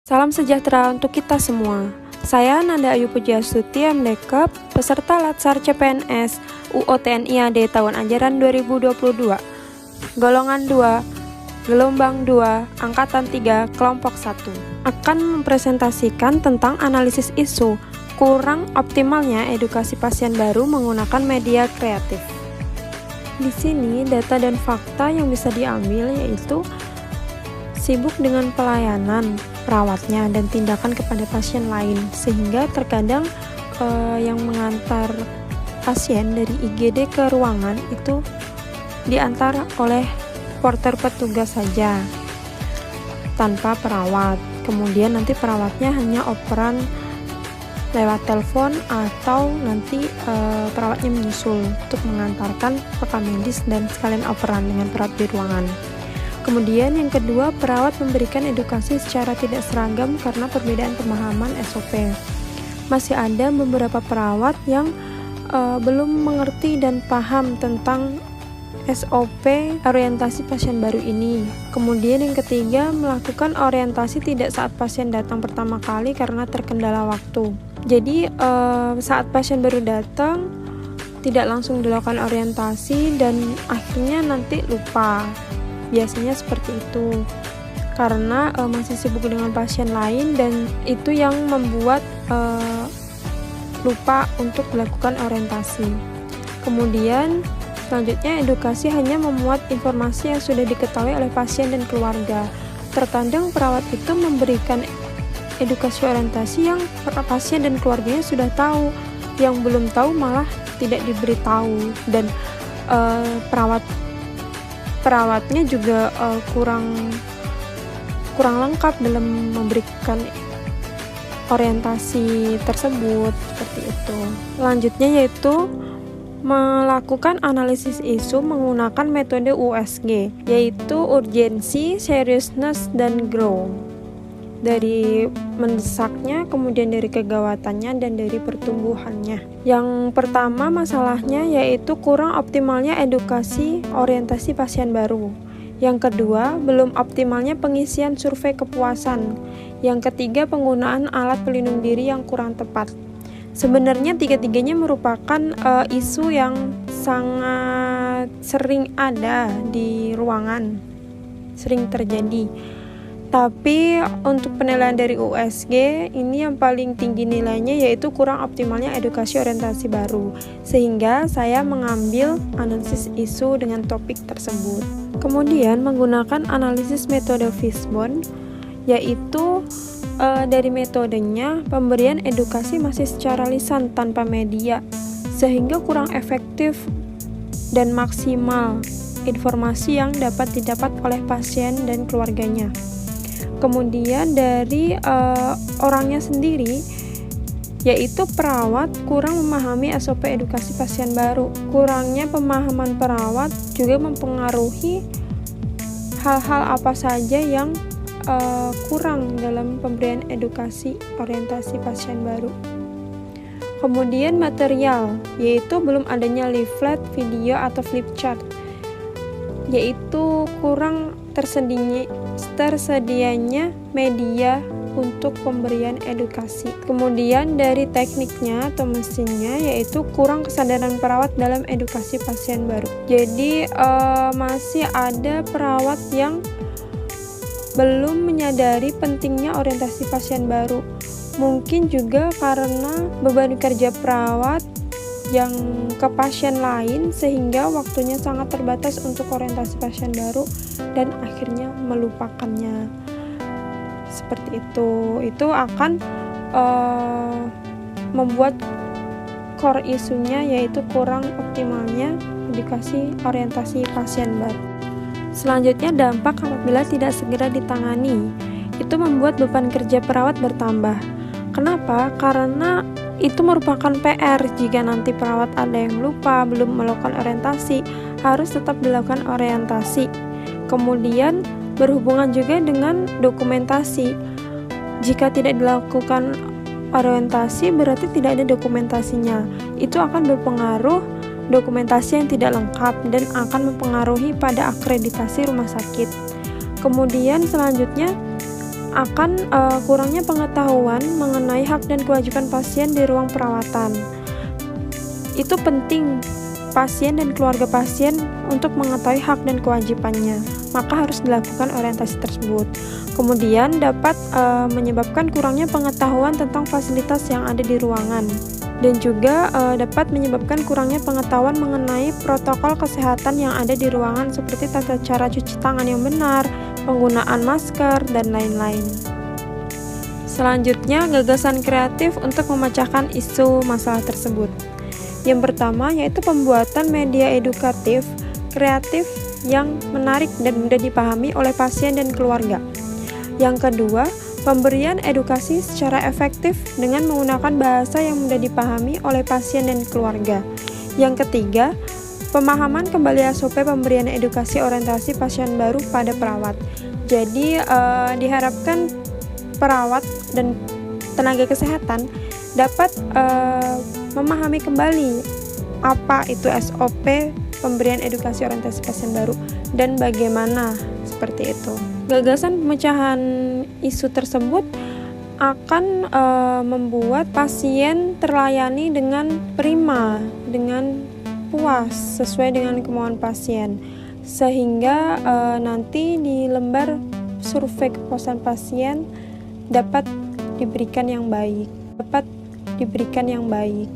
Salam sejahtera untuk kita semua. Saya Nanda Ayu Pujiastuti MDekep, peserta Latsar CPNS UOTNI AD tahun ajaran 2022. Golongan 2, gelombang 2, angkatan 3, kelompok 1. Akan mempresentasikan tentang analisis isu kurang optimalnya edukasi pasien baru menggunakan media kreatif. Di sini data dan fakta yang bisa diambil yaitu sibuk dengan pelayanan perawatnya dan tindakan kepada pasien lain, sehingga terkadang yang mengantar pasien dari IGD ke ruangan itu diantar oleh porter petugas saja tanpa perawat. Kemudian nanti perawatnya hanya operan lewat telepon atau nanti perawatnya menyusul untuk mengantarkan rekam medis dan sekalian operan dengan perawat di ruangan. Kemudian yang kedua, perawat memberikan edukasi secara tidak seragam karena perbedaan pemahaman SOP. Masih ada beberapa perawat yang belum mengerti dan paham tentang SOP orientasi pasien baru ini. Kemudian yang ketiga, melakukan orientasi tidak saat pasien datang pertama kali karena terkendala waktu. Jadi saat pasien baru datang tidak langsung dilakukan orientasi dan akhirnya nanti lupa. Biasanya seperti itu karena masih sibuk dengan pasien lain dan itu yang membuat lupa untuk dilakukan orientasi. Kemudian selanjutnya, edukasi hanya memuat informasi yang sudah diketahui oleh pasien dan keluarga. Terkadang perawat itu memberikan edukasi orientasi yang pasien dan keluarganya sudah tahu, yang belum tahu malah tidak diberitahu, dan perawatnya juga kurang lengkap dalam memberikan orientasi tersebut, seperti itu. Selanjutnya yaitu melakukan analisis isu menggunakan metode USG, yaitu urgency, seriousness, dan grow. Dari mendesaknya, kemudian dari kegawatannya, dan dari pertumbuhannya. Yang pertama masalahnya yaitu kurang optimalnya edukasi orientasi pasien baru. Yang kedua, belum optimalnya pengisian survei kepuasan. Yang ketiga, penggunaan alat pelindung diri yang kurang tepat. Sebenarnya tiga-tiganya merupakan isu yang sangat sering ada di ruangan, sering terjadi. Tapi untuk penilaian dari USG ini yang paling tinggi nilainya yaitu kurang optimalnya edukasi orientasi baru, sehingga saya mengambil analisis isu dengan topik tersebut. Kemudian menggunakan analisis metode Fishbone, yaitu dari metodenya pemberian edukasi masih secara lisan tanpa media, sehingga kurang efektif dan maksimal informasi yang dapat didapat oleh pasien dan keluarganya. Kemudian dari orangnya sendiri, yaitu perawat kurang memahami SOP edukasi pasien baru. Kurangnya pemahaman perawat juga mempengaruhi hal-hal apa saja yang kurang dalam pemberian edukasi orientasi pasien baru. Kemudian material, yaitu belum adanya leaflet, video, atau flip chart, yaitu kurang tersedianya media untuk pemberian edukasi. Kemudian dari tekniknya atau mesinnya, yaitu kurang kesadaran perawat dalam edukasi pasien baru. Jadi masih ada perawat yang belum menyadari pentingnya orientasi pasien baru. Mungkin juga karena beban kerja perawat yang ke pasien lain, sehingga waktunya sangat terbatas untuk orientasi pasien baru dan akhirnya melupakannya. Seperti itu akan membuat core isunya yaitu kurang optimalnya edukasi orientasi pasien baru. Selanjutnya, dampak apabila tidak segera ditangani, itu membuat beban kerja perawat bertambah. Kenapa? Karena itu merupakan PR jika nanti perawat ada yang lupa, belum melakukan orientasi, harus tetap dilakukan orientasi. Kemudian berhubungan juga dengan dokumentasi. Jika tidak dilakukan orientasi, berarti tidak ada dokumentasinya. Itu akan berpengaruh dokumentasi yang tidak lengkap dan akan mempengaruhi pada akreditasi rumah sakit. Kemudian selanjutnya akan kurangnya pengetahuan mengenai hak dan kewajiban pasien di ruang perawatan. Itu penting pasien dan keluarga pasien untuk mengetahui hak dan kewajibannya, maka harus dilakukan orientasi tersebut. Kemudian dapat menyebabkan kurangnya pengetahuan tentang fasilitas yang ada di ruangan, dan juga dapat menyebabkan kurangnya pengetahuan mengenai protokol kesehatan yang ada di ruangan seperti tata cara cuci tangan yang benar, penggunaan masker, dan lain-lain. Selanjutnya, gagasan kreatif untuk memecahkan isu masalah tersebut. Yang pertama yaitu pembuatan media edukatif, kreatif yang menarik dan mudah dipahami oleh pasien dan keluarga. Yang kedua, pemberian edukasi secara efektif dengan menggunakan bahasa yang mudah dipahami oleh pasien dan keluarga. Yang ketiga, pemahaman kembali SOP pemberian edukasi orientasi pasien baru pada perawat. Jadi diharapkan perawat dan tenaga kesehatan dapat memahami kembali apa itu SOP pemberian edukasi orientasi pasien baru dan bagaimana seperti itu. Gagasan pemecahan isu tersebut akan membuat pasien terlayani dengan prima, dengan puas sesuai dengan kemauan pasien, sehingga nanti di lembar survei kepuasan pasien dapat diberikan yang baik.